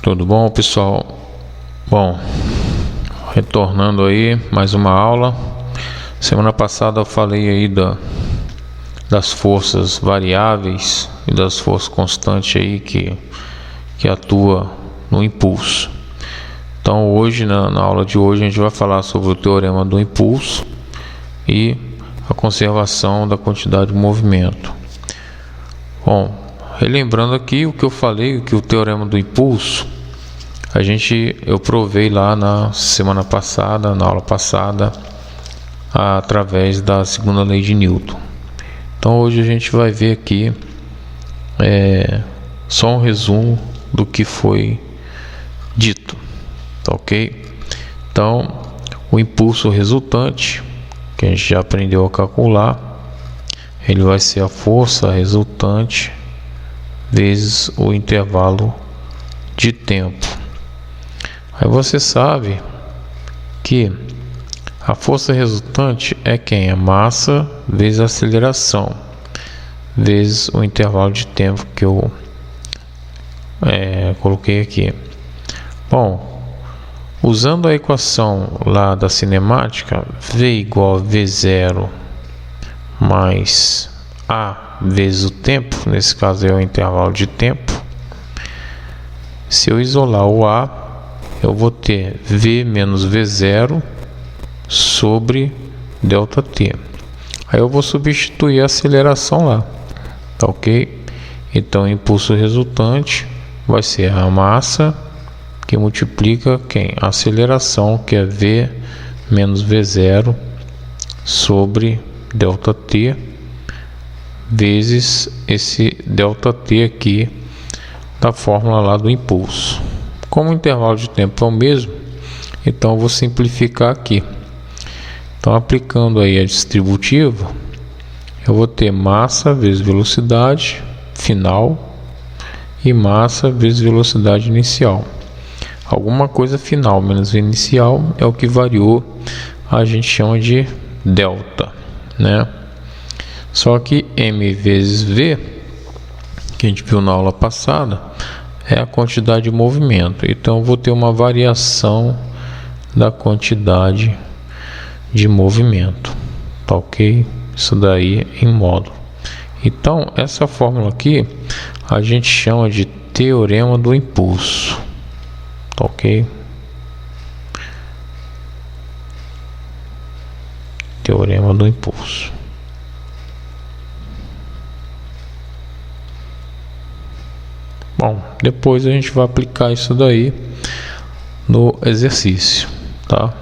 Tudo bom, pessoal? Bom, retornando aí mais uma aula. Semana passada eu falei aí das forças variáveis e das forças constantes aí que atua no impulso. Então hoje, na aula de hoje, a gente vai falar sobre o teorema do impulso e a conservação da quantidade de movimento. Bom, relembrando aqui o que eu falei, que o teorema do impulso, eu provei lá na semana passada, na aula passada, através da segunda lei de Newton. Então hoje a gente vai ver aqui só um resumo do que foi dito, tá ok? Então, o impulso resultante, que a gente já aprendeu a calcular, ele vai ser a força resultante vezes o intervalo de tempo. Aí você sabe que a força resultante é quem? A massa vezes a aceleração vezes o intervalo de tempo que eu coloquei aqui. Bom, usando a equação lá da cinemática, V igual a V0 mais A vezes o tempo, nesse caso é o intervalo de tempo. Se eu isolar o A, eu vou ter V menos V0 sobre ΔT. Aí eu vou substituir a aceleração lá, tá ok? Então o impulso resultante vai ser a massa que multiplica quem? A aceleração, que é V menos V0 sobre ΔT vezes esse ΔT aqui da fórmula lá do impulso. Como o intervalo de tempo é o mesmo, então eu vou simplificar aqui. Então, aplicando aí a distributiva, eu vou ter massa vezes velocidade final e massa vezes velocidade inicial. Alguma coisa final menos inicial é o que variou, a gente chama de delta, né? Só que m vezes v, que a gente viu na aula passada, é a quantidade de movimento. Então eu vou ter uma variação da quantidade de movimento, tá ok? Isso daí em módulo. Então essa fórmula aqui a gente chama de teorema do impulso, tá ok? Teorema do impulso. Bom, depois a gente vai aplicar isso daí no exercício, tá?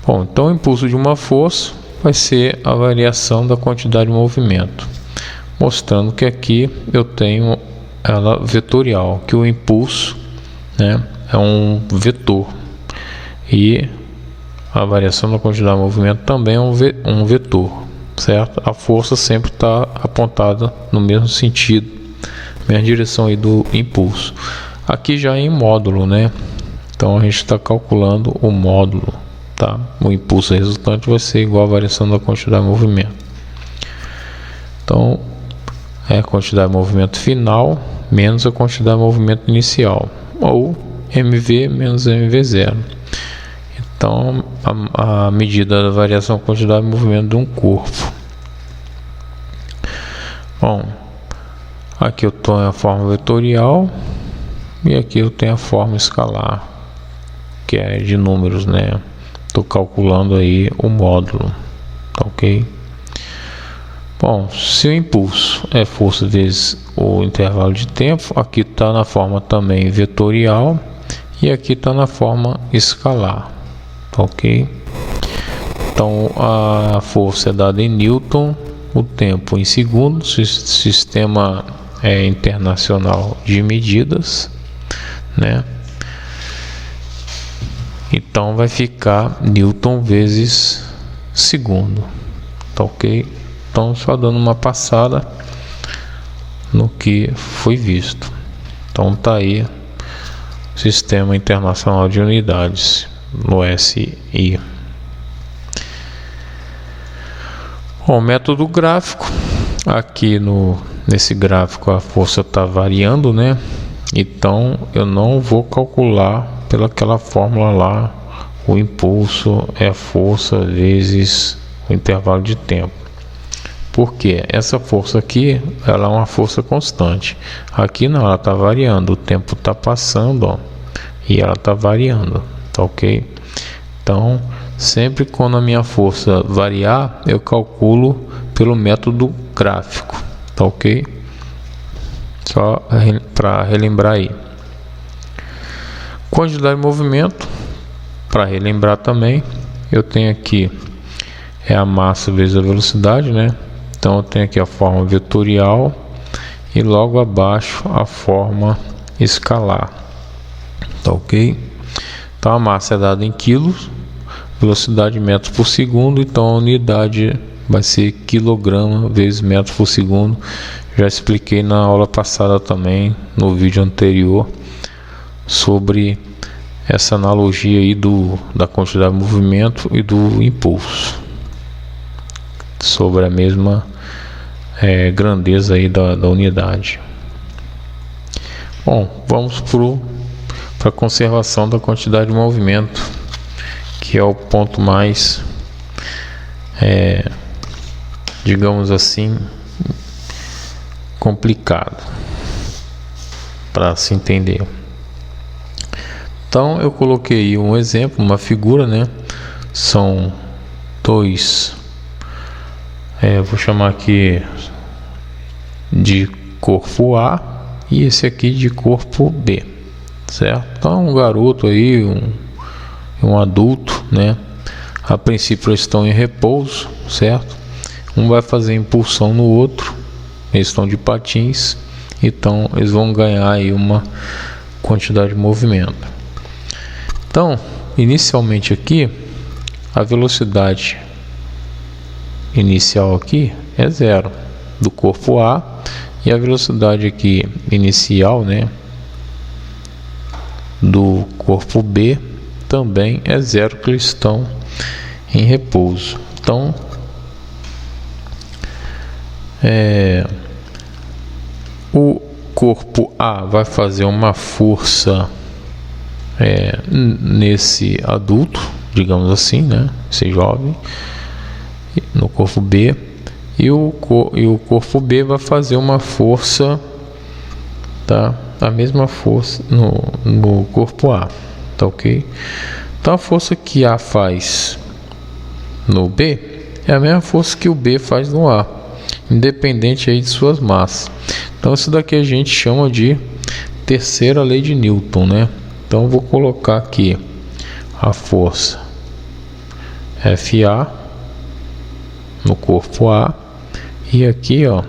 Bom, então o impulso de uma força vai ser a variação da quantidade de movimento, mostrando que aqui eu tenho ela vetorial, que o impulso, né, é um vetor e a variação da quantidade de movimento também é um vetor, certo? A força sempre está apontada no mesmo sentido, mesma direção aí do impulso. Aqui já é em módulo, né? Então a gente está calculando o módulo, tá? O impulso resultante vai ser igual à variação da quantidade de movimento. Então é a quantidade de movimento final menos a quantidade de movimento inicial, ou mv menos mv0. Então a medida da variação da quantidade de movimento de um corpo. Bom, aqui eu tenho a forma vetorial e aqui eu tenho a forma escalar, que é de números, né? Estou calculando aí o módulo, tá ok? Bom, se o impulso é força vezes o intervalo de tempo, aqui está na forma também vetorial e aqui está na forma escalar, tá ok? Então a força é dada em Newton, o tempo em segundos, sistema internacional de medidas, né? Então vai ficar Newton vezes segundo, tá ok? Então só dando uma passada no que foi visto. Então tá aí o Sistema Internacional de Unidades, no SI. Bom, método gráfico. Aqui nesse gráfico a força está variando, né? Então eu não vou calcular pelaquela fórmula lá. O impulso é a força vezes o intervalo de tempo. Porque essa força aqui, ela é uma força constante. Aqui não, ela está variando. O tempo está passando, ó, e ela está variando, tá ok? Então, sempre quando a minha força variar, eu calculo pelo método gráfico, tá ok? Só para relembrar aí. Quantidade de movimento, para relembrar também, eu tenho aqui a massa vezes a velocidade, né? Então eu tenho aqui a forma vetorial e logo abaixo a forma escalar, tá ok? Então a massa é dada em quilos, velocidade em metros por segundo, então a unidade vai ser quilograma vezes metros por segundo. Já expliquei na aula passada também, no vídeo anterior, sobre essa analogia aí da quantidade de movimento e do impulso, sobre a mesma grandeza aí da unidade. Bom, vamos para a conservação da quantidade de movimento, que é o ponto mais, digamos assim, complicado para se entender. Então eu coloquei um exemplo, uma figura, né? São dois, vou chamar aqui de corpo A e esse aqui de corpo B, certo? Então um garoto aí, um adulto, né? A princípio eles estão em repouso, certo? Um vai fazer impulsão no outro, eles estão de patins, então eles vão ganhar aí uma quantidade de movimento. Então, inicialmente aqui, a velocidade inicial aqui é 0 do corpo A e a velocidade aqui inicial, né, do corpo B também é 0, que eles estão em repouso. Então, o corpo A vai fazer uma força nesse adulto, digamos assim, né, esse jovem, no corpo B, e o corpo B vai fazer uma força, tá, a mesma força no corpo A, tá ok? Então a força que A faz no B é a mesma força que o B faz no A, independente aí de suas massas. Então isso daqui a gente chama de terceira lei de Newton, né? Então eu vou colocar aqui a força FA no corpo A e aqui, ó,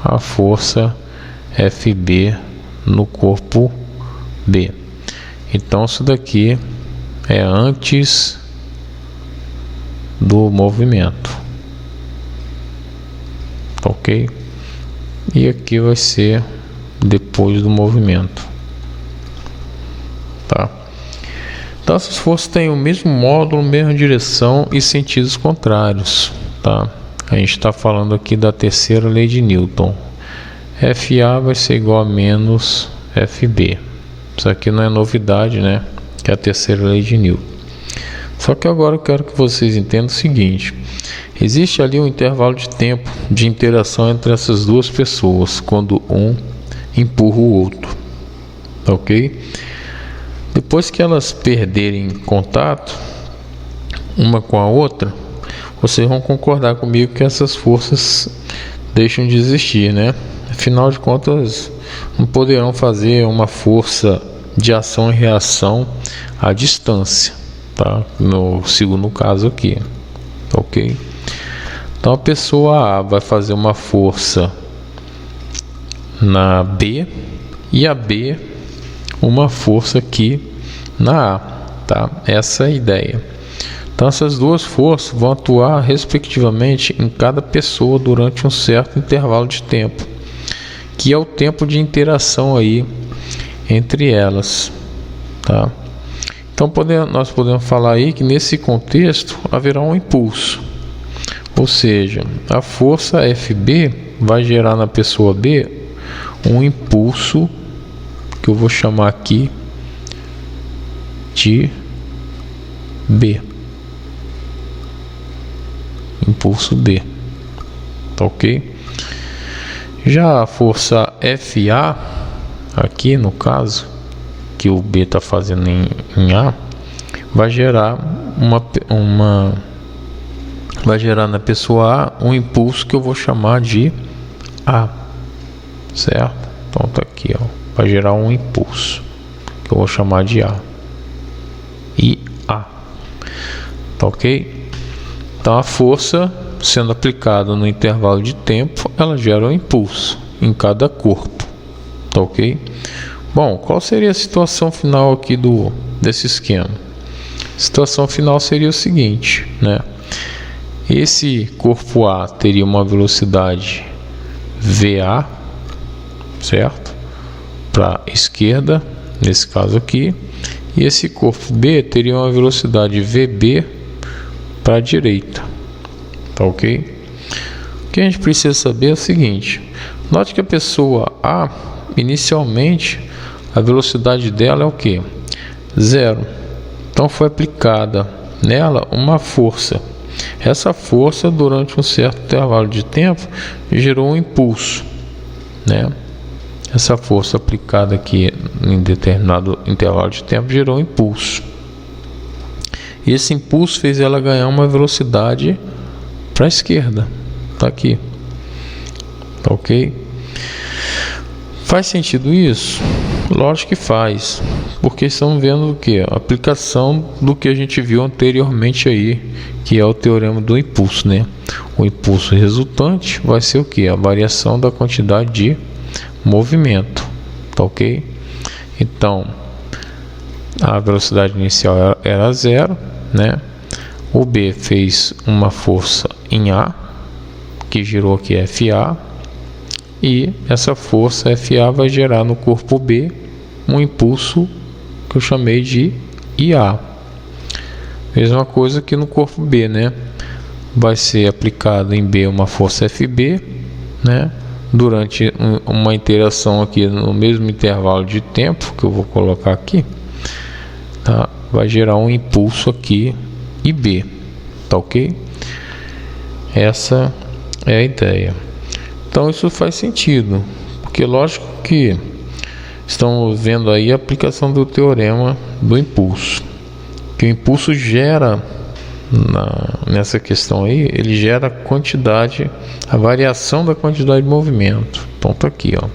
a força FB no corpo B. Então isso daqui é antes do movimento, ok? E aqui vai ser depois do movimento. Tá? Então essas forças têm o mesmo módulo, mesma direção e sentidos contrários, tá? A gente está falando aqui da terceira lei de Newton. FA vai ser igual a menos FB. Isso aqui não é novidade, né? Que é a terceira lei de Newton. Só que agora eu quero que vocês entendam o seguinte: existe ali um intervalo de tempo de interação entre essas duas pessoas quando um empurra o outro, ok? Depois que elas perderem contato uma com a outra, vocês vão concordar comigo que essas forças deixam de existir, né? Afinal de contas, não poderão fazer uma força de ação e reação à distância, tá? No segundo caso aqui, ok? Então a pessoa A vai fazer uma força na B e a B uma força aqui na A, tá? Essa é a ideia. Então essas duas forças vão atuar respectivamente em cada pessoa durante um certo intervalo de tempo, que é o tempo de interação aí entre elas, tá? Então nós podemos falar aí que nesse contexto haverá um impulso, ou seja, a força FB vai gerar na pessoa B um impulso que eu vou chamar aqui de B. Impulso B. Tá ok? Já a força FA, aqui no caso, que o B está fazendo em A, vai gerar vai gerar na pessoa A um impulso que eu vou chamar de A, certo? Então tá aqui, ó, vai gerar um impulso que eu vou chamar de A e A, tá ok? Então a força sendo aplicada no intervalo de tempo, ela gera um impulso em cada corpo, tá ok? Bom, qual seria a situação final aqui desse esquema? A situação final seria o seguinte, né? Esse corpo A teria uma velocidade VA, certo? Para a esquerda, nesse caso aqui. E esse corpo B teria uma velocidade VB para a direita. Tá ok? O que a gente precisa saber é o seguinte. Note que a pessoa A, inicialmente, a velocidade dela é o que? 0. Então foi aplicada nela uma força. Essa força, durante um certo intervalo de tempo, gerou um impulso, né? Essa força aplicada aqui em determinado intervalo de tempo gerou um impulso. E esse impulso fez ela ganhar uma velocidade para a esquerda. Tá aqui. Tá ok? Faz sentido isso? Lógico que faz, porque estamos vendo o que? A aplicação do que a gente viu anteriormente aí, que é o teorema do impulso, né? O impulso resultante vai ser o que? A variação da quantidade de movimento, tá ok? Então, a velocidade inicial era 0, né? O B fez uma força em A, que gerou aqui FA, e essa força FA vai gerar no corpo B um impulso que eu chamei de IA. Mesma coisa que no corpo B, né? Vai ser aplicada em B uma força FB, né? Durante uma interação aqui no mesmo intervalo de tempo que eu vou colocar aqui, tá? Vai gerar um impulso aqui IB, tá ok? Essa é a ideia. Então isso faz sentido, porque lógico que estamos vendo aí a aplicação do teorema do impulso, que o impulso gera nessa questão aí, ele gera quantidade, a variação da quantidade de movimento. Então tá aqui, ó,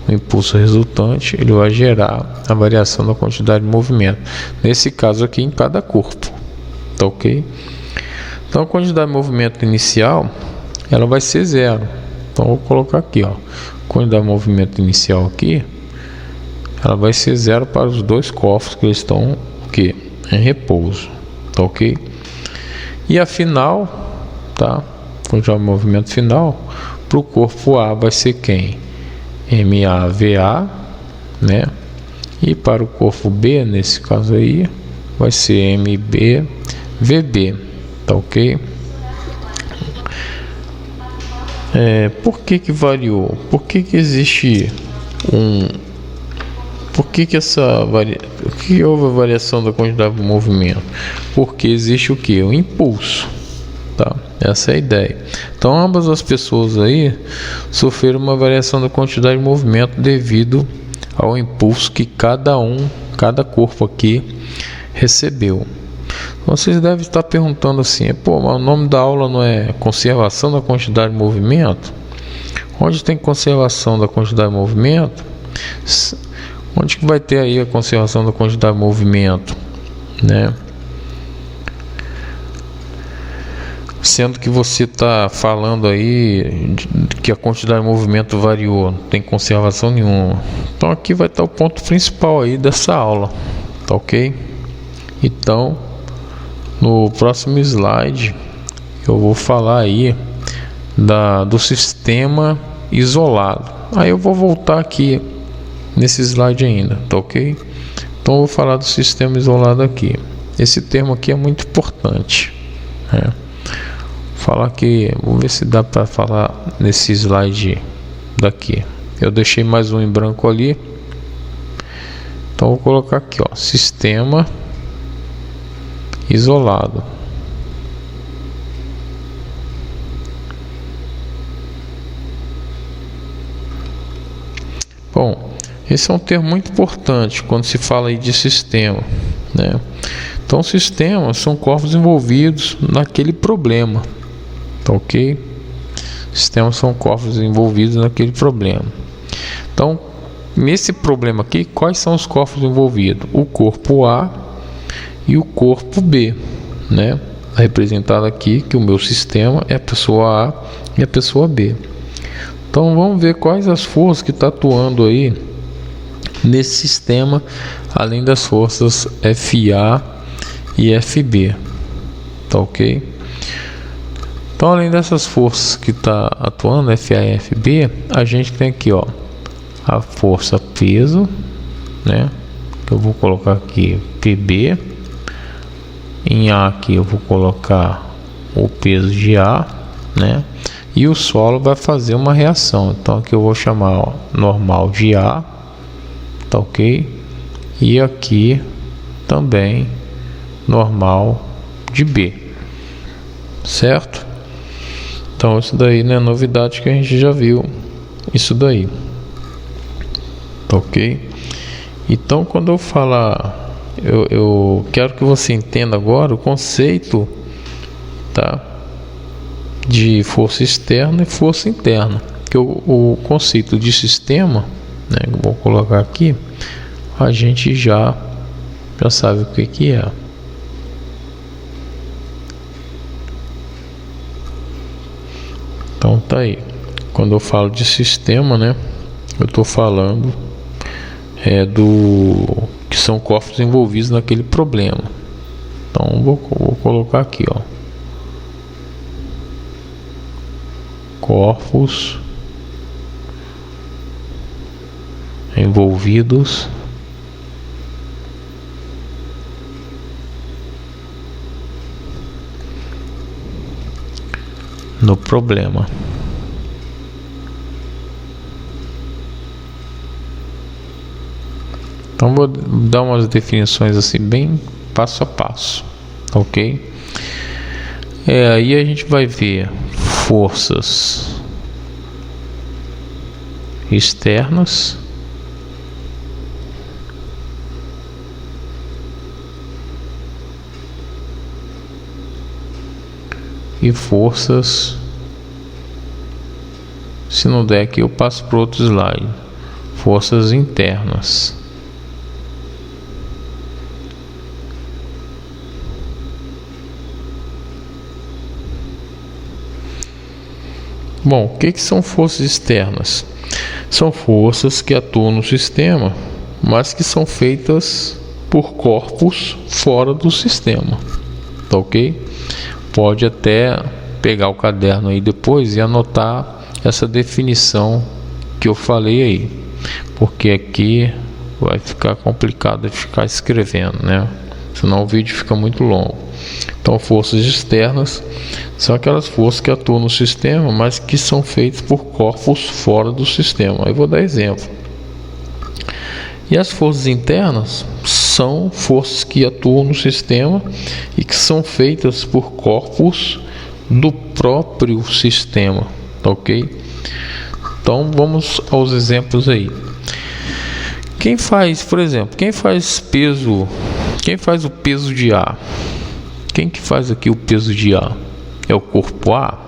o impulso resultante, ele vai gerar a variação da quantidade de movimento, nesse caso aqui em cada corpo, tá ok? Então a quantidade de movimento inicial, ela vai ser 0. Então vou colocar aqui, ó, quantidade de movimento inicial aqui, ela vai ser 0 para os dois cofres que eles estão aqui em repouso, tá ok? E a final, tá? Quantidade de movimento final para o corpo A vai ser quem? MAVA, né? E para o corpo B, nesse caso aí, vai ser MBVB, tá ok? Por que variou? Por que existe Por que houve a variação da quantidade de movimento? Porque existe o que? O impulso, tá? Essa é a ideia. Então ambas as pessoas aí sofreram uma variação da quantidade de movimento devido ao impulso que cada corpo aqui recebeu. Vocês devem estar perguntando assim, pô, mas o nome da aula não é conservação da quantidade de movimento? Onde tem conservação da quantidade de movimento? Onde que vai ter aí a conservação da quantidade de movimento, né? Sendo que você está falando aí que a quantidade de movimento variou, não tem conservação nenhuma. Então aqui vai estar o ponto principal aí dessa aula, tá ok? Então, no próximo slide eu vou falar aí do sistema isolado. Aí eu vou voltar aqui nesse slide ainda, tá ok? Então eu vou falar do sistema isolado aqui. Esse termo aqui é muito importante, né? Falar aqui, vou ver se dá para falar nesse slide daqui. Eu deixei mais um em branco ali, Então vou colocar aqui, ó, sistema isolado. Bom, esse é um termo muito importante quando se fala aí de sistema, né? Então, sistemas são corpos envolvidos naquele problema, tá ok? Sistemas são corpos envolvidos naquele problema. Então, nesse problema aqui, quais são os corpos envolvidos? O corpo A e o corpo B, né? Representado aqui que o meu sistema é a pessoa A e a pessoa B. Então, vamos ver quais as forças que estão atuando aí nesse sistema, além das forças FA e FB, tá ok? Então, além dessas forças que está atuando, FA e FB, a gente tem aqui, ó, a força peso, né? Que eu vou colocar aqui PB. Em A aqui eu vou colocar o peso de A, né? E o solo vai fazer uma reação. Então aqui eu vou chamar, ó, normal de A, tá ok? E aqui também normal de B, certo? Então isso daí não é novidade, que a gente já viu isso daí, tá ok? Então quando eu falar, eu quero que você entenda agora o conceito, tá, de força externa e força interna, que o conceito de sistema, né, eu vou colocar aqui, a gente já sabe o que é. Então tá aí, quando eu falo de sistema, né, eu estou falando do que são corpos envolvidos naquele problema. Então vou colocar aqui, ó, corpos envolvidos no problema. Então vou dar umas definições assim bem passo a passo, ok? Aí a gente vai ver forças externas e forças, se não der aqui eu passo para outro slide, forças internas. Bom, o que são forças externas? São forças que atuam no sistema, mas que são feitas por corpos fora do sistema, tá ok? Pode até pegar o caderno aí depois e anotar essa definição que eu falei aí, porque aqui vai ficar complicado de ficar escrevendo, né? Senão o vídeo fica muito longo. Então, forças externas são aquelas forças que atuam no sistema, mas que são feitas por corpos fora do sistema. Aí vou dar exemplo. E as forças internas são forças que atuam no sistema e que são feitas por corpos do próprio sistema, tá ok? Então vamos aos exemplos aí. Quem faz, por exemplo, quem faz o peso de A? Quem que faz aqui o peso de A? É o corpo A?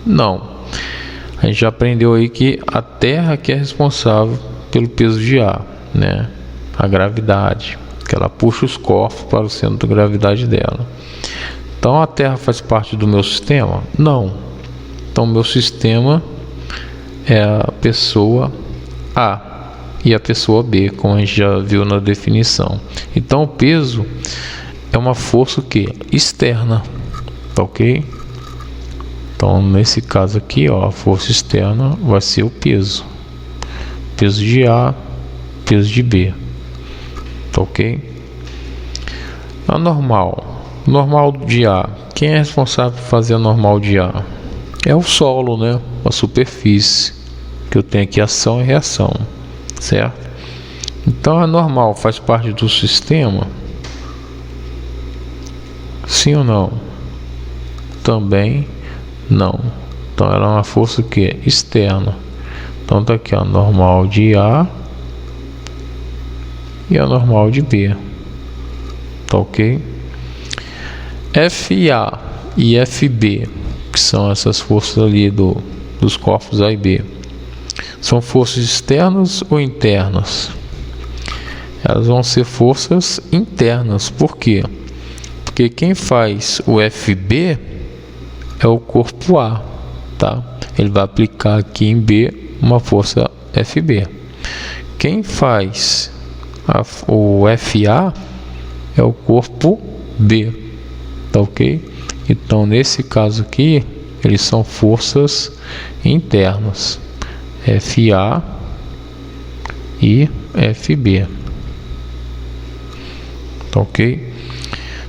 Não. A gente já aprendeu aí que a Terra que é responsável pelo peso de A, né? A gravidade, que ela puxa os corpos para o centro de gravidade dela. Então a Terra faz parte do meu sistema? Não. Então meu sistema é a pessoa A e a pessoa B, como a gente já viu na definição. Então o peso é uma força que externa, tá ok? Então nesse caso aqui, ó, a força externa vai ser o peso de A, peso de B, tá ok? A normal de A, quem é responsável por fazer a normal de A? É o solo, né? A superfície, que eu tenho aqui ação e reação, certo? Então a normal faz parte do sistema? Sim ou não? Também não. Então ela é uma força que é externa. Então tá aqui a normal de A e a normal de B. Tá ok? FA e FB, que são essas forças ali dos corpos A e B, são forças externas ou internas? Elas vão ser forças internas. Por quê? Porque quem faz o FB é o corpo A, tá? Ele vai aplicar aqui em B uma força FB. Quem faz o FA é o corpo B, tá ok? Então nesse caso aqui eles são forças internas, FA e FB, tá ok?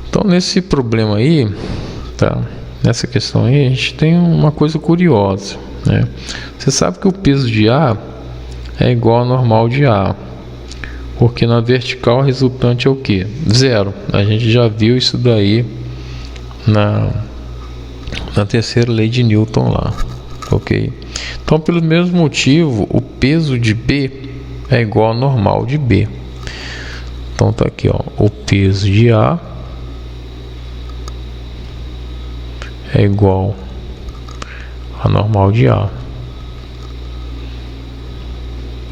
Então nesse problema aí, tá? Nessa questão aí a gente tem uma coisa curiosa, né? Você sabe que o peso de A é igual ao normal de A, porque na vertical a resultante é o que? Zero. A gente já viu isso daí na terceira lei de Newton lá, ok? Então pelo mesmo motivo o peso de B é igual ao normal de B. Então tá aqui, ó, o peso de A é igual a normal de A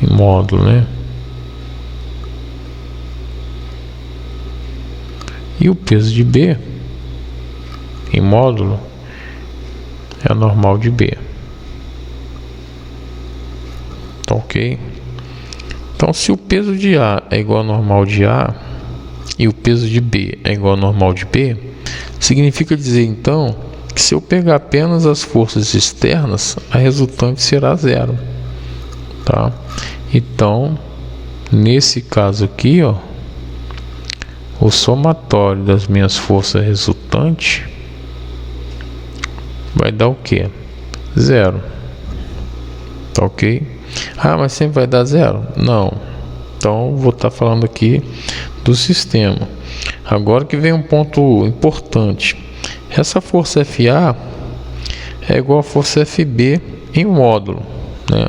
em módulo, né? E o peso de B em módulo é a normal de B. Tá ok? Então se o peso de A é igual ao normal de A e o peso de B é igual ao normal de B, significa dizer então que se eu pegar apenas as forças externas, a resultante será zero, tá? Então nesse caso aqui, ó, o somatório das minhas forças resultantes vai dar o que? Zero, tá ok? Ah, mas sempre vai dar zero? Não. Então vou estar falando aqui do sistema. Agora que vem um ponto importante. Essa força FA é igual a força FB em módulo, né?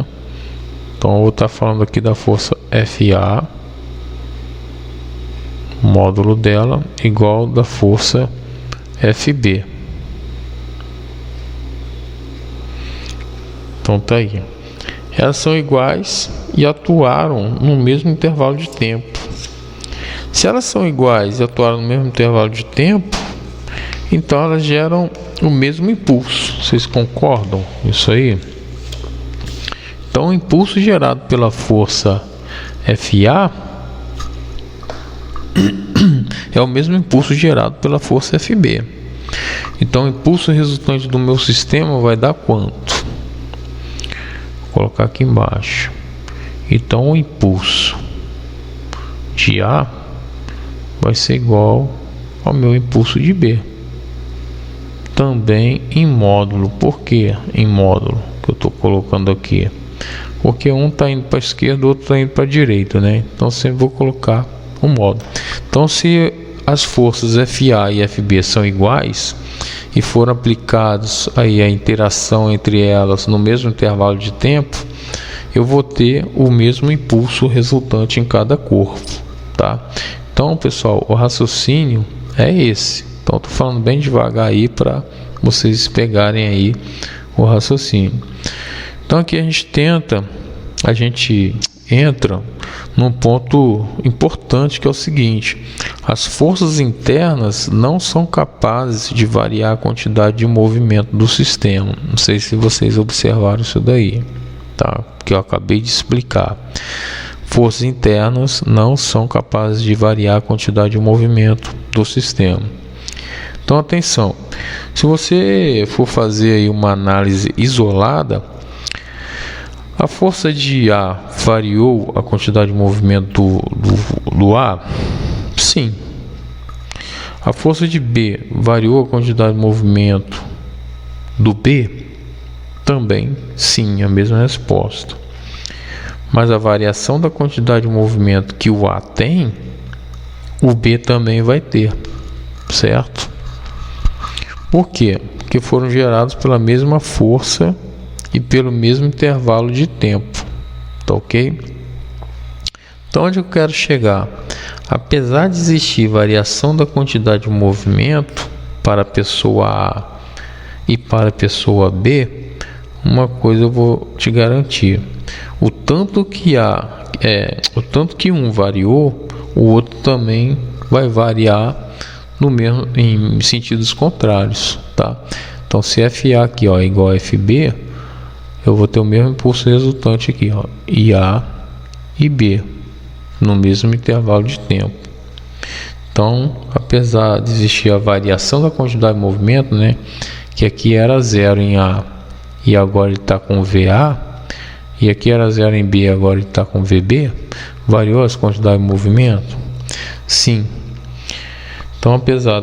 Então eu vou estar falando aqui da força FA, módulo dela igual da força FB. Então tá aí. Elas são iguais e atuaram no mesmo intervalo de tempo. Se elas são iguais e atuaram no mesmo intervalo de tempo, então elas geram o mesmo impulso. Vocês concordam com isso aí? Então o impulso gerado pela força FA é o mesmo impulso gerado pela força FB. Então o impulso resultante do meu sistema vai dar quanto? Vou colocar aqui embaixo. Então o impulso de A vai ser igual ao meu impulso de B, também em módulo. Por que em módulo que eu estou colocando aqui? Porque um está indo para a esquerda, o outro está indo para a direita, né? Então sempre vou colocar um módulo. Então se as forças FA e FB são iguais e foram aplicados aí a interação entre elas no mesmo intervalo de tempo, eu vou ter o mesmo impulso resultante em cada corpo, tá? Então pessoal, o raciocínio é esse. Então estou falando bem devagar aí para vocês pegarem aí o raciocínio. Então aqui a gente entra num ponto importante, que é o seguinte: as forças internas não são capazes de variar a quantidade de movimento do sistema. Não sei se vocês observaram isso daí, tá? Que eu acabei de explicar. Forças internas não são capazes de variar a quantidade de movimento do sistema. Então atenção, se você for fazer aí uma análise isolada, a força de A variou a quantidade de movimento do A? Sim. A força de B variou a quantidade de movimento do B? Também sim, a mesma resposta. mas a variação da quantidade de movimento que o A tem, o B também vai ter, certo? Por quê? Porque foram gerados pela mesma força e pelo mesmo intervalo de tempo, tá ok? Então, onde eu quero chegar? Apesar de existir variação da quantidade de movimento para a pessoa A e para a pessoa B, uma coisa eu vou te garantir: o tanto que um variou, o outro também vai variar no mesmo, em sentidos contrários, tá? Então, se FA aqui, ó, é igual a FB, eu vou ter o mesmo impulso resultante aqui, ó, IA e B, no mesmo intervalo de tempo. Então, apesar de existir a variação da quantidade de movimento, né, que aqui era 0 em A e agora ele está com VA, e aqui era 0 em B e agora ele está com VB, variou as quantidades de movimento? Sim. Então, apesar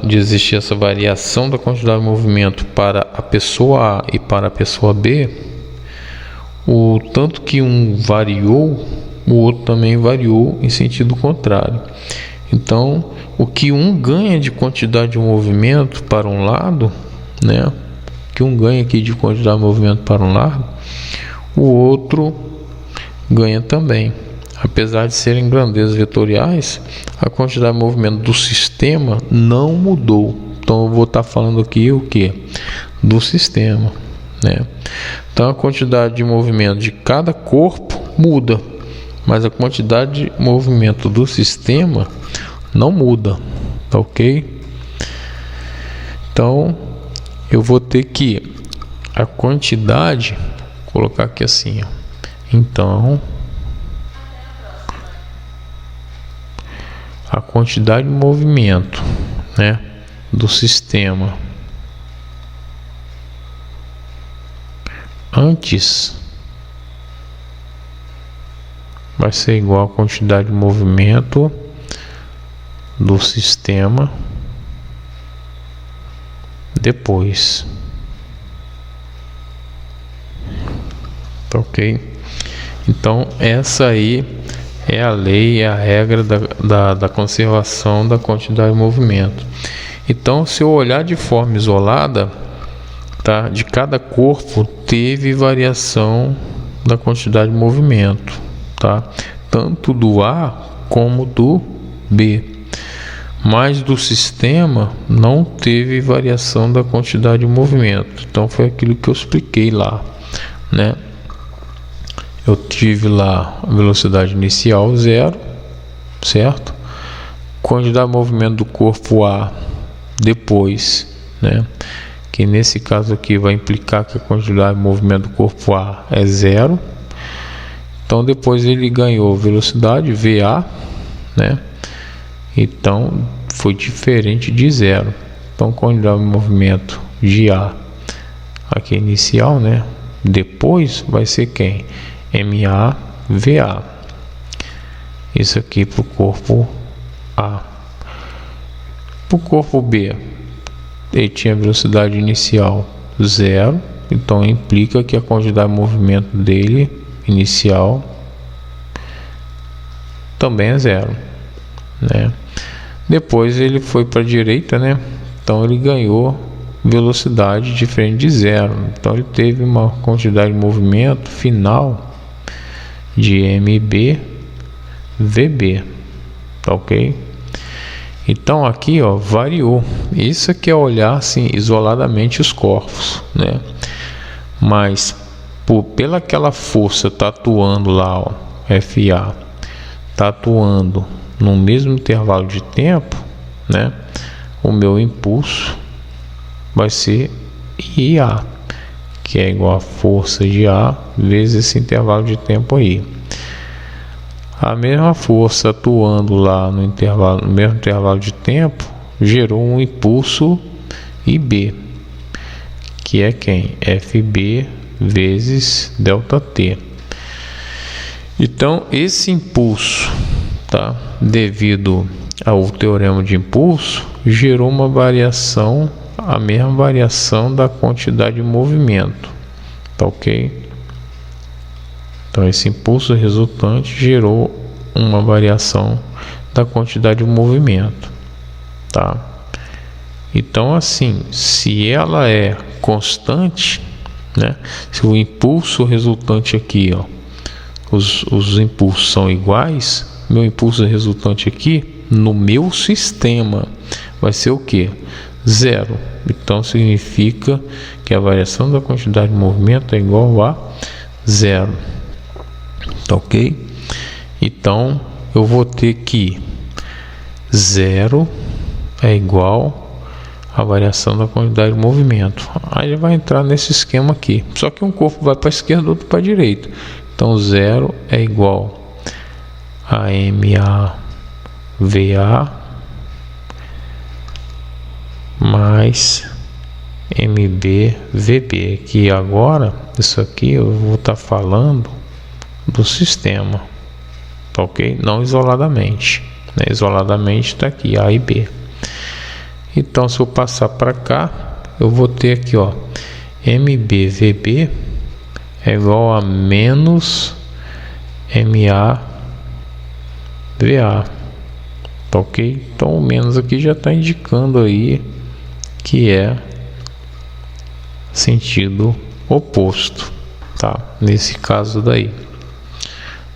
de existir essa variação da quantidade de movimento para a pessoa A e para a pessoa B, o tanto que um variou, o outro também variou em sentido contrário. Então, o que um ganha de quantidade de movimento para um lado, né, que um ganha aqui de quantidade de movimento para um lado, o outro ganha também. Apesar de serem grandezas vetoriais, a quantidade de movimento do sistema não mudou. Então, eu vou estar falando aqui o que? Do sistema, né? Então, a quantidade de movimento de cada corpo muda, mas a quantidade de movimento do sistema não muda, tá ok? Então, eu vou ter que a quantidade, vou colocar aqui assim, ó. Então, a quantidade de movimento, né, do sistema antes vai ser igual à quantidade de movimento do sistema depois, tá ok? Então, essa aí é a lei, é a regra da conservação da quantidade de movimento. Então, se eu olhar de forma isolada, tá, de cada corpo teve variação da quantidade de movimento, tá, tanto do A como do B, mas do sistema não teve variação da quantidade de movimento. Então, foi aquilo que eu expliquei lá, né? Eu tive lá a velocidade inicial 0, certo? Quantidade de movimento do corpo A depois, né? Que nesse caso aqui vai implicar que a quantidade de movimento do corpo A é 0. Então, depois ele ganhou velocidade VA, né? Então, foi diferente de 0. Então, quantidade de movimento de A aqui inicial, né? Depois vai ser quem? MA, VA. Isso aqui para o corpo A. Para o corpo B, ele tinha velocidade inicial 0, então implica que a quantidade de movimento dele inicial também é 0, né? Depois ele foi para a direita, né? Então ele ganhou velocidade diferente de 0. Então ele teve uma quantidade de movimento final de MB VB, tá ok? Então aqui, ó, variou. Isso aqui é olhar assim isoladamente os corpos, né? Mas pela aquela força tá atuando lá, ó, FA tá atuando no mesmo intervalo de tempo, né? O meu impulso vai ser IA, que é igual a força de A vezes esse intervalo de tempo aí. A mesma força atuando lá no mesmo intervalo de tempo gerou um impulso IB, que é quem? FB vezes ΔT. Então, esse impulso, tá, devido ao teorema de impulso, gerou uma variação, a mesma variação da quantidade de movimento, tá ok? Então esse impulso resultante gerou uma variação da quantidade de movimento, tá? Então assim, se ela é constante, né? Se o impulso resultante aqui, ó, os impulsos são iguais, meu impulso resultante aqui no meu sistema vai ser o que? 0. Então significa que a variação da quantidade de movimento é igual a 0. Tá ok? Então eu vou ter que 0 é igual a variação da quantidade de movimento. Aí ele vai entrar nesse esquema aqui. Só que um corpo vai para a esquerda, outro para a direita. Então 0 é igual a MAVA mais MBVB. Que agora, isso aqui eu vou estar falando do sistema, tá ok? Não isoladamente, né? Isoladamente está aqui A e B. Então se eu passar para cá, eu vou ter aqui, ó, MBVB é igual a menos MAVA, tá ok? Então o menos aqui já está indicando aí que é sentido oposto, tá? Nesse caso daí,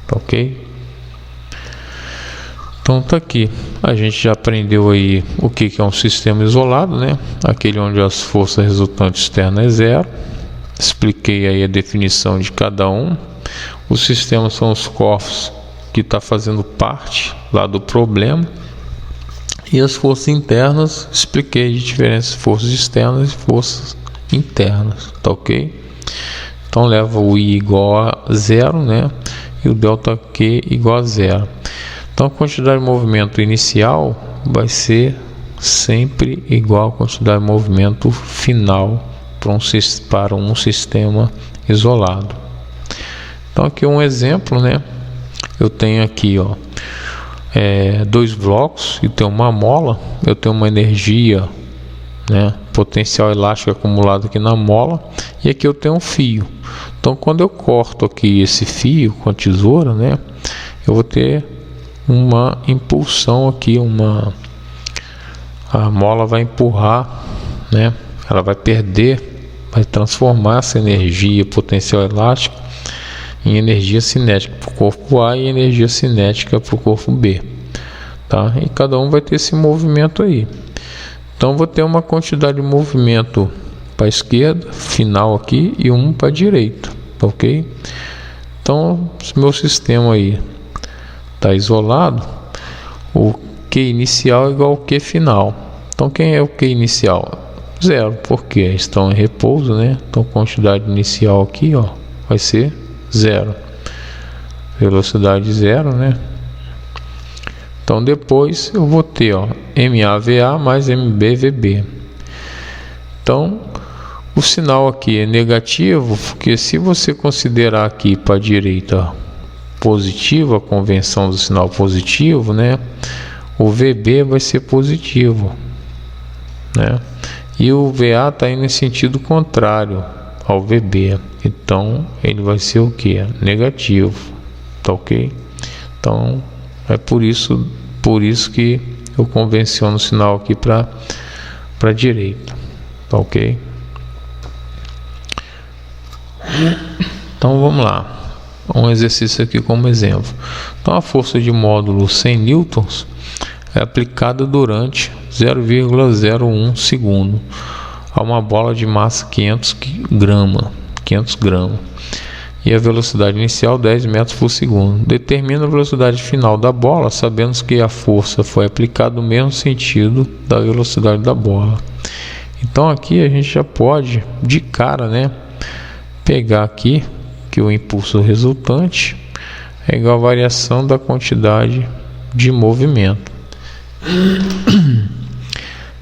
tá ok? Então tá aqui, a gente já aprendeu aí o que é um sistema isolado, né? Aquele onde as forças resultantes externas é 0. Expliquei aí a definição de cada um. Os sistemas são os corpos que está fazendo parte lá do problema. E as forças internas, expliquei a diferença de forças externas e forças internas, tá ok? Então leva o I igual a 0, né? E o delta Q igual a 0. Então a quantidade de movimento inicial vai ser sempre igual à quantidade de movimento final para um sistema isolado. Então aqui um exemplo, né? Eu tenho aqui, ó, dois blocos e tem uma mola. Eu tenho uma energia, né, potencial elástico acumulado aqui na mola, e aqui eu tenho um fio. Então quando eu corto aqui esse fio com a tesoura, né, eu vou ter uma impulsão aqui, a mola vai empurrar, né, ela vai transformar essa energia potencial elástico em energia cinética para o corpo A e energia cinética para o corpo B, tá? E cada um vai ter esse movimento aí. Então vou ter uma quantidade de movimento para a esquerda, final aqui, e um para a direita, tá ok? Então, se meu sistema aí está isolado, o Q inicial é igual ao Q final. Então quem é o Q inicial? 0, porque estão em repouso, né? Então quantidade inicial aqui, ó, vai ser 0. Velocidade 0, né? Então depois eu vou ter, ó, MAVA mais MBVB. Então o sinal aqui é negativo, porque se você considerar aqui para a direita positivo, a convenção do sinal positivo, né, o VB vai ser positivo, né, e o VA está indo em sentido contrário ao VB, então ele vai ser o que? Negativo, tá ok? Então é por isso que eu convenciono o sinal aqui para a direita, tá ok? Então vamos lá, um exercício aqui como exemplo. Então a força de módulo 100 newtons é aplicada durante 0,01 segundo a uma bola de massa 500 gramas, e a velocidade inicial 10 metros por segundo. Determina a velocidade final da bola, sabendo que a força foi aplicada no mesmo sentido da velocidade da bola. Então aqui a gente já pode de cara, né, pegar aqui que o impulso resultante é igual à variação da quantidade de movimento.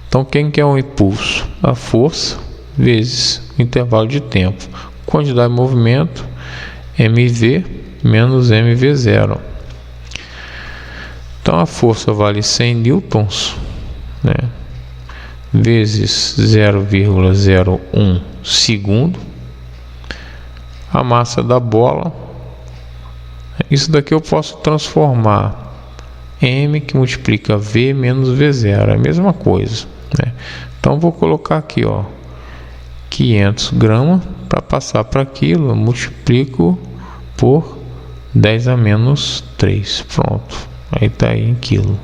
Então quem que é o impulso? A força vezes o intervalo de tempo. Quantidade de movimento, mv menos mv0. Então a força vale 100 newtons, né, vezes 0,01 segundo. A massa da bola Isso daqui eu posso transformar m que multiplica v menos v0, é a mesma coisa, né? Então vou colocar aqui, ó, 500 gramas. Para passar para aquilo, eu multiplico por 10 a menos 3, pronto, aí está aí em quilo,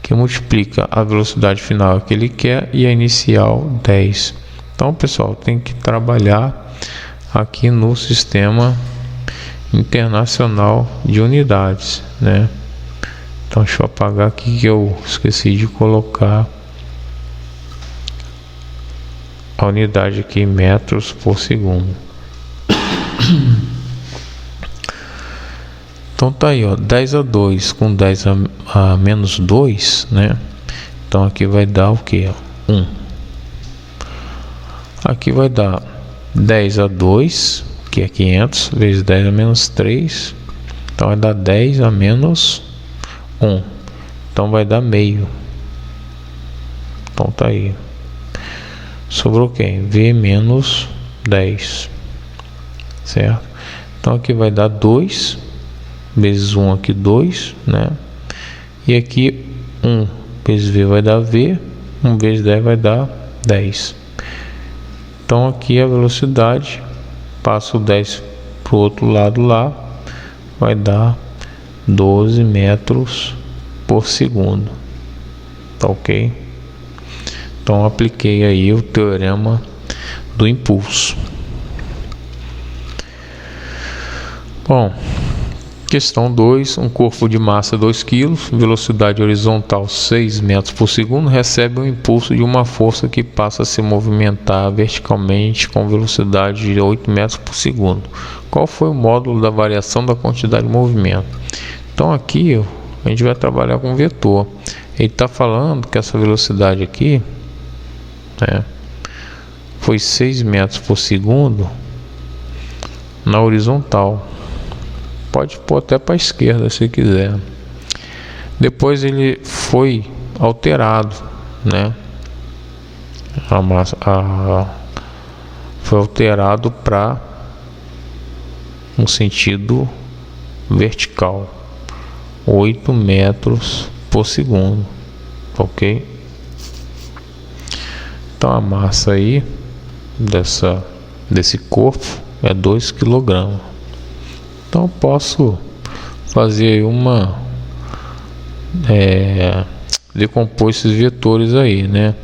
que multiplica a velocidade final que ele quer e a inicial 10. Então, pessoal, tem que trabalhar aqui no sistema internacional de unidades, né? Então, deixa eu apagar aqui que eu esqueci de colocar a unidade aqui em metros por segundo. Então tá aí, ó, 10 a 2 com 10 a menos 2, né? Então aqui vai dar o que? 1. Aqui vai dar 10 a 2, que é 500, vezes 10 a menos 3. Então vai dar 10 a menos 1. Então vai dar meio. Então tá aí. Sobrou quem? V menos 10. Certo? Então aqui vai dar 2 vezes 1 aqui 2, né? E aqui 1 vezes V vai dar V. 1 vezes 10 vai dar 10. Então aqui a velocidade, passo o 10 para o outro lado lá, vai dar 12 metros por segundo. Tá ok? Então apliquei aí o teorema do impulso. Bom, questão 2, um corpo de massa 2 kg, velocidade horizontal 6 metros por segundo, recebe um impulso de uma força que passa a se movimentar verticalmente com velocidade de 8 metros por segundo. Qual foi o módulo da variação da quantidade de movimento? Então aqui a gente vai trabalhar com vetor. Ele está falando que essa velocidade aqui, né, foi 6 metros por segundo na horizontal. Pode pôr até para a esquerda se quiser. Depois ele foi alterado, né? Foi alterado para um sentido vertical, 8 metros por segundo, ok? Então a massa aí desse corpo é 2 kg. Então eu posso fazer decompor esses vetores aí, né?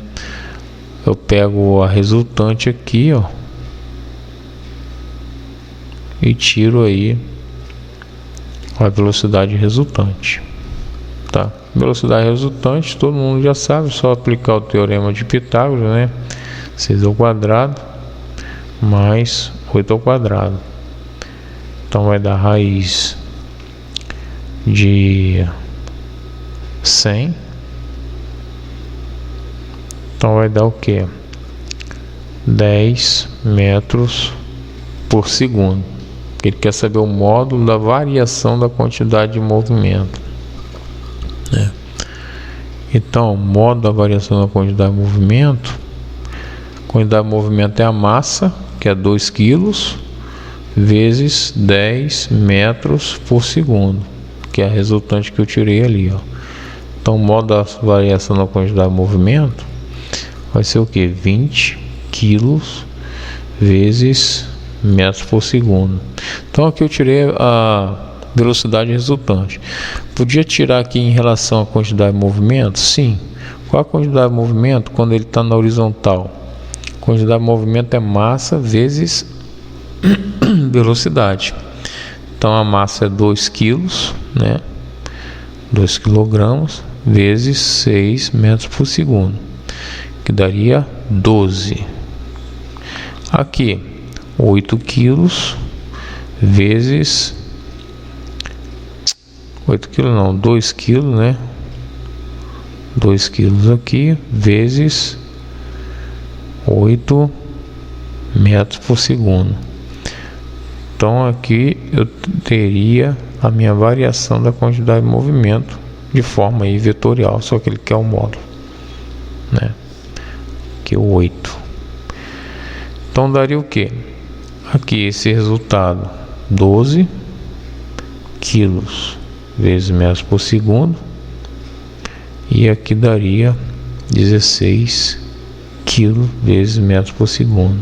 Eu pego a resultante aqui, ó, e tiro aí a velocidade resultante, tá? Velocidade resultante, todo mundo já sabe, só aplicar o teorema de Pitágoras, né? 6 ao quadrado mais 8 ao quadrado. Então vai dar raiz de 100. Então vai dar o que? 10 metros por segundo. Ele quer saber o módulo da variação da quantidade de movimento, né? Então, o módulo da variação da quantidade de movimento. A quantidade de movimento é a massa, que é 2 kg, vezes 10 metros por segundo, que é a resultante que eu tirei ali, ó. Então, o módulo da variação da quantidade de movimento vai ser o que? 20 quilos vezes metros por segundo. Então aqui eu tirei a velocidade resultante. Podia tirar aqui em relação à quantidade de movimento? Sim. Qual a quantidade de movimento quando ele está na horizontal? A quantidade de movimento é massa vezes velocidade. Então a massa é 2 quilos, né? 2 quilogramas vezes 6 metros por segundo, que daria 12. Aqui 8 quilos vezes 8 quilos não, 2 quilos, né? 2 quilos aqui vezes 8 metros por segundo. Então aqui eu teria a minha variação da quantidade de movimento de forma aí vetorial, só que ele quer o módulo, né? Que é o 8. Então daria o que? Aqui esse resultado 12 quilos vezes metros por segundo, e aqui daria 16 quilos vezes metros por segundo.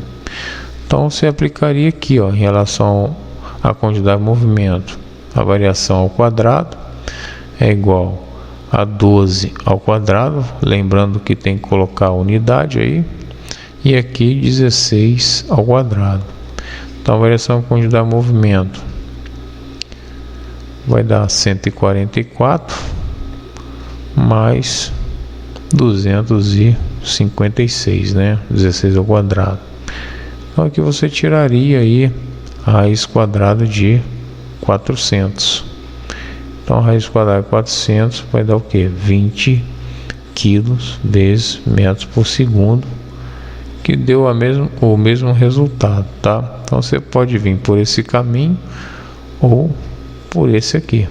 Então você aplicaria aqui, ó, em relação à quantidade de movimento, a variação ao quadrado é igual a 12 ao quadrado, lembrando que tem que colocar a unidade aí, e aqui 16 ao quadrado. Então a variação à quantidade de movimento vai dar 144 mais 256, né? 16 ao quadrado. Então aqui você tiraria aí a raiz quadrada de 400. Então a raiz quadrada de 400 vai dar o que? 20 quilos vezes metros por segundo, que deu o mesmo resultado, tá? Então você pode vir por esse caminho ou por esse aqui,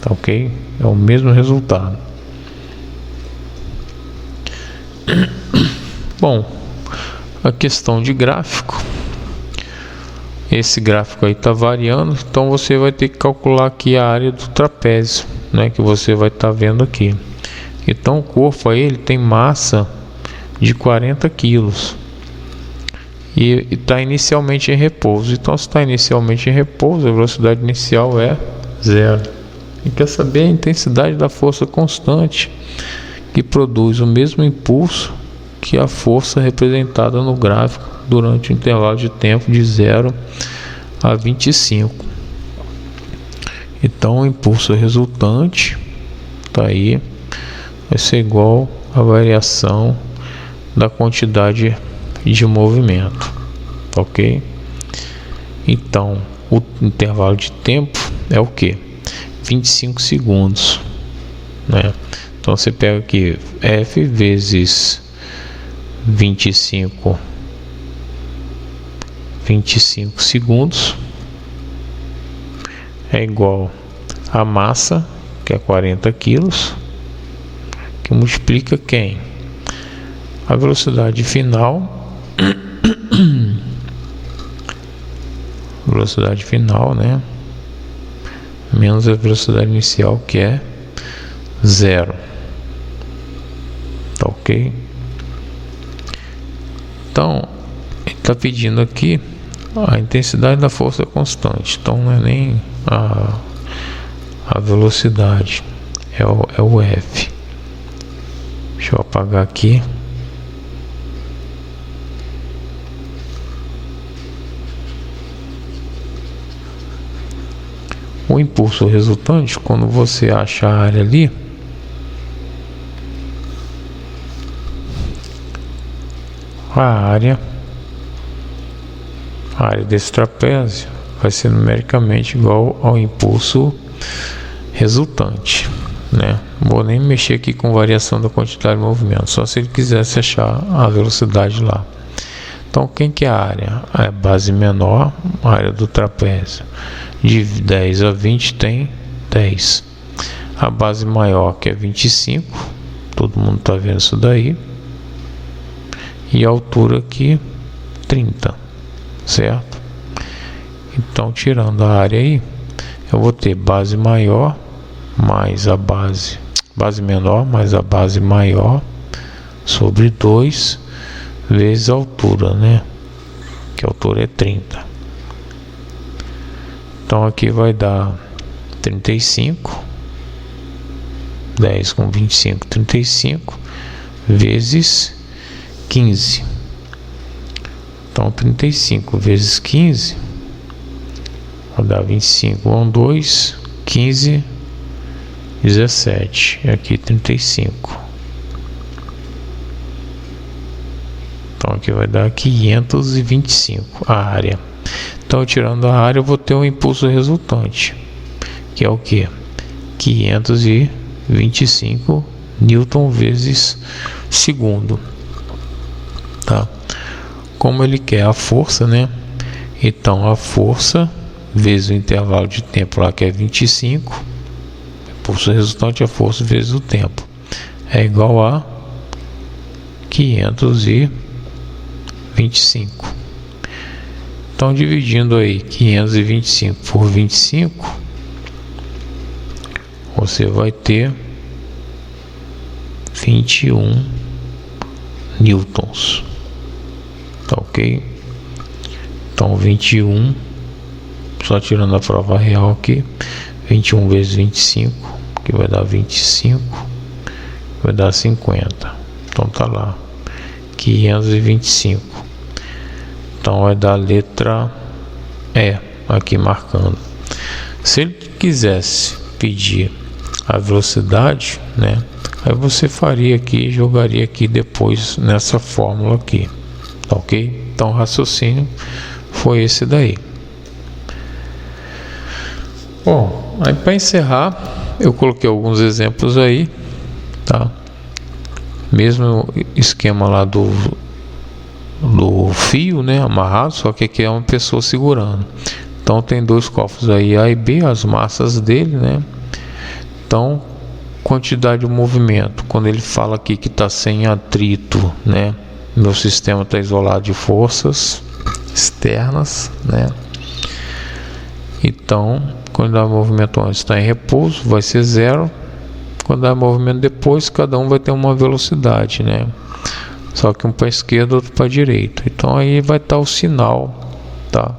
tá ok? É o mesmo resultado. Bom, a questão de gráfico, esse gráfico aí está variando, então você vai ter que calcular aqui a área do trapézio, né, que você vai estar vendo aqui. Então o corpo aí, ele tem massa de 40 quilos e está inicialmente em repouso. Então se está inicialmente em repouso, a velocidade inicial é 0. E quer saber a intensidade da força constante, que produz o mesmo impulso que a força representada no gráfico durante o intervalo de tempo de 0 a 25. Então o impulso resultante tá aí, vai ser igual à variação da quantidade de movimento, ok? Então o intervalo de tempo é o que? 25 segundos, né? Então você pega aqui F vezes 25 segundos é igual a massa, que é 40 quilos, que multiplica quem? A velocidade final, velocidade final, né? Menos a velocidade inicial, que é 0. Tá ok? Então, ele está pedindo aqui a intensidade da força constante. Então, não é nem a velocidade, é o F. Deixa eu apagar aqui. O impulso resultante, quando você acha a área ali, a área desse trapézio vai ser numericamente igual ao impulso resultante, né? Não vou nem mexer aqui com variação da quantidade de movimento, só se ele quisesse achar a velocidade lá. Então quem que é a área? A base menor, a área do trapézio, de 10 a 20 tem 10. A base maior, que é 25, todo mundo está vendo isso daí, e a altura aqui 30, certo? Então tirando a área aí, eu vou ter base maior mais a base menor mais a base maior sobre 2 vezes a altura, né? Que a altura é 30. Então aqui vai dar 35, 10 com 25, 35 vezes 15. Então 35 vezes 15 vai dar 25, 1, 2, 15, 17. E aqui 35. Então aqui vai dar 525 a área. Então tirando a área, eu vou ter um impulso resultante, que é o que? 525 Newton vezes segundo, tá? Como ele quer a força, né? Então a força vezes o intervalo de tempo lá, que é 25, impulso resultante é força vezes o tempo, é igual a 525. Então, dividindo aí 525 por 25, você vai ter 21 newtons. Tá ok? Então 21, só tirando a prova real aqui, 21 vezes 25, que vai dar 25, vai dar 50. Então tá lá, 525. Então vai dar a letra E aqui marcando. Se ele quisesse pedir a velocidade, né, aí você faria aqui, jogaria aqui depois nessa fórmula aqui, tá ok? Então o raciocínio foi esse daí. Bom, aí para encerrar, eu coloquei alguns exemplos aí, tá? Mesmo esquema lá do fio, né, amarrado, só que aqui é uma pessoa segurando. Então tem dois cofres aí, A e B, as massas dele, né? Então, quantidade de movimento, quando ele fala aqui que está sem atrito, né? Meu sistema está isolado de forças externas, né? Então, quando dá movimento antes está em repouso, vai ser 0. Quando dá movimento depois, cada um vai ter uma velocidade, né? Só que um para a esquerda, outro para a direita. Então aí vai estar o sinal, tá?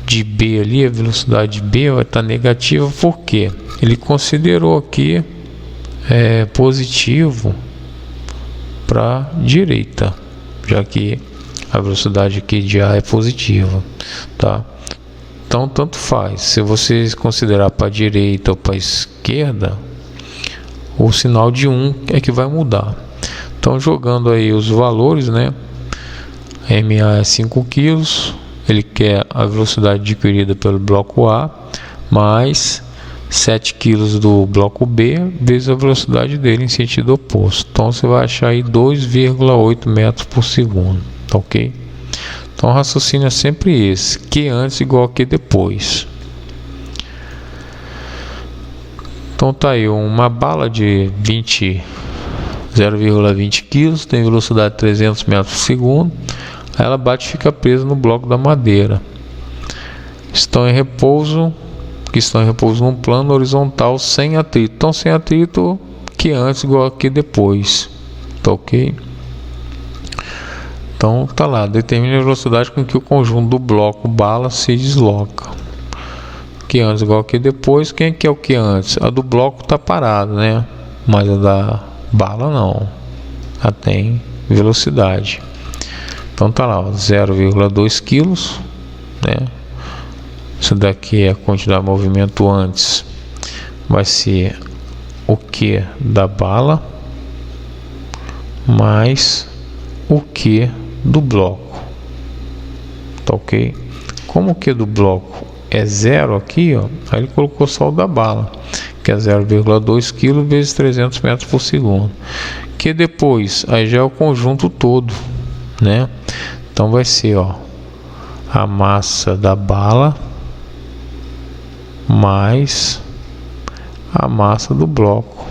De B ali, a velocidade de B vai estar negativa, porque ele considerou aqui positivo para direita, já que a velocidade aqui de A é positiva, tá? Então tanto faz, se você considerar para direita ou para esquerda, o sinal de 1 é que vai mudar. Então jogando aí os valores, né? MA é 5 kg, ele quer a velocidade adquirida pelo bloco A mais 7 kg do bloco B vezes a velocidade dele em sentido oposto. Então você vai achar aí 2,8 metros por segundo, tá ok? Então o raciocínio é sempre esse, Q antes igual a Q depois. Então tá aí uma bala de 0,20 kg, tem velocidade de 300 metros por segundo. Aí ela bate e fica presa no bloco da madeira. Estão em repouso num plano horizontal sem atrito. Então sem atrito, que antes igual aqui depois, tá ok? Então tá lá, determine a velocidade com que o conjunto do bloco bala se desloca. Que antes igual aqui depois. Quem que é o que antes? A do bloco tá parado, né? Mas a da bala não, ela tem velocidade. Então tá lá, 0,2 kg, né? Isso daqui é a quantidade de movimento antes, vai ser o Q da bala mais o Q do bloco, tá ok? Como o Q do bloco é 0 aqui, ó, aí ele colocou só o da bala, que é 0,2 kg vezes 300 metros por segundo. Que depois, aí já é o conjunto todo, né? Então vai ser, ó, a massa da bala mais a massa do bloco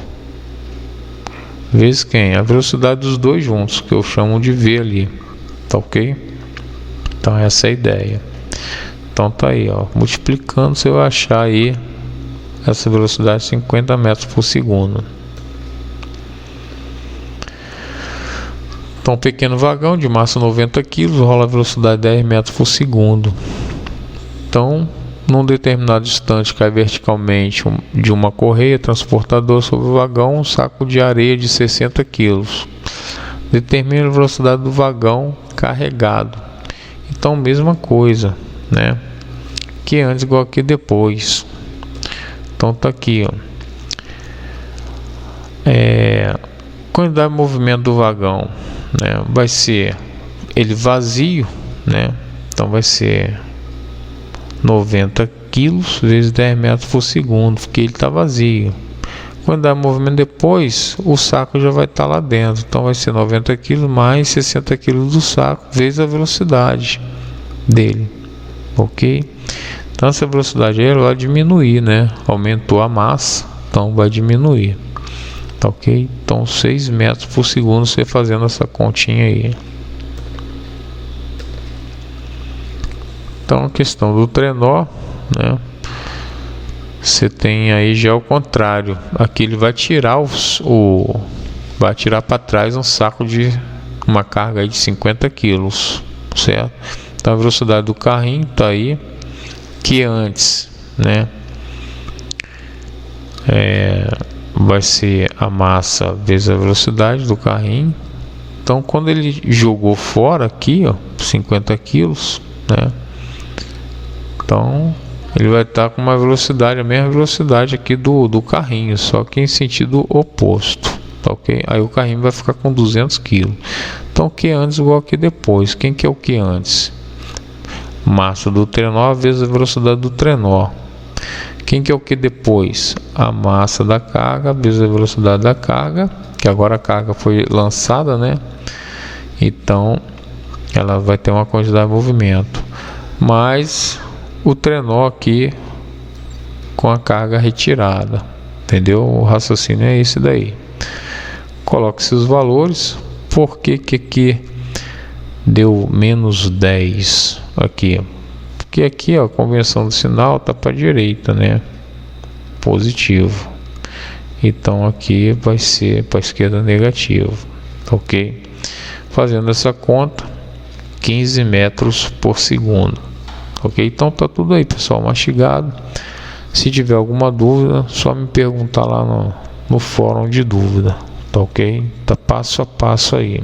vezes quem? A velocidade dos dois juntos, que eu chamo de V ali, tá ok? Então essa é a ideia. Então tá aí, ó, multiplicando você vai achar aí essa velocidade de 50 metros por segundo. Então, um pequeno vagão de massa 90 kg rola a velocidade de 10 metros por segundo. Então, num determinado instante, cai verticalmente de uma correia transportadora sobre o vagão um saco de areia de 60 kg. Determina a velocidade do vagão carregado. Então, mesma coisa, né? Que antes igual aqui depois. Então tá aqui, ó. Quantidade de movimento do vagão, né? Vai ser ele vazio, né? Então vai ser 90 kg vezes 10 metros por segundo, porque ele está vazio. Quando dá movimento depois, o saco já vai estar lá dentro. Então vai ser 90 kg mais 60 kg do saco vezes a velocidade dele, ok? Então essa velocidade aí vai diminuir, né? Aumentou a massa, então vai diminuir, tá ok? Então 6 metros por segundo você fazendo essa continha aí. Então a questão do trenó, né? Você tem aí já o contrário. Aqui ele vai tirar vai tirar para trás um saco de uma carga aí de 50 quilos, certo? Então a velocidade do carrinho tá aí, que antes, né, vai ser a massa vezes a velocidade do carrinho. Então quando ele jogou fora aqui, ó, 50 quilos, né, então ele vai estar com uma velocidade, a mesma velocidade aqui do carrinho, só que em sentido oposto, tá ok? Aí o carrinho vai ficar com 200 kg. Então o que antes igual que depois. Quem que é o que antes? Massa do trenó vezes a velocidade do trenó. Quem que é o que depois? A massa da carga vezes a velocidade da carga, que agora a carga foi lançada, né? Então ela vai ter uma quantidade de movimento, mas o trenó aqui com a carga retirada, entendeu? O raciocínio é esse daí. Coloque-se os valores. Por que aqui deu menos 10 aqui? Porque aqui, ó, a convenção do sinal tá para a direita, né? Positivo. Então aqui vai ser para a esquerda negativo, ok? Fazendo essa conta, 15 metros por segundo. Ok, então tá tudo aí, pessoal, mastigado. Se tiver alguma dúvida, só me perguntar lá no fórum de dúvida, tá ok? Tá passo a passo aí.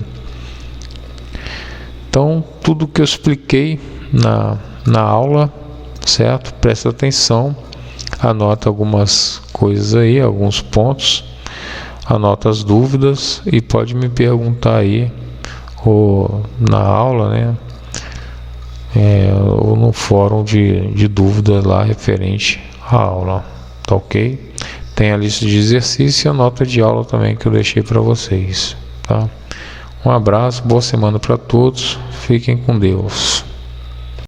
Então, tudo que eu expliquei na aula, certo? Presta atenção, anota algumas coisas aí, alguns pontos, anota as dúvidas e pode me perguntar aí ou na aula, né? Ou no fórum de dúvidas lá referente à aula, tá ok? Tem a lista de exercício e a nota de aula também que eu deixei para vocês, tá? Um abraço, boa semana para todos, fiquem com Deus.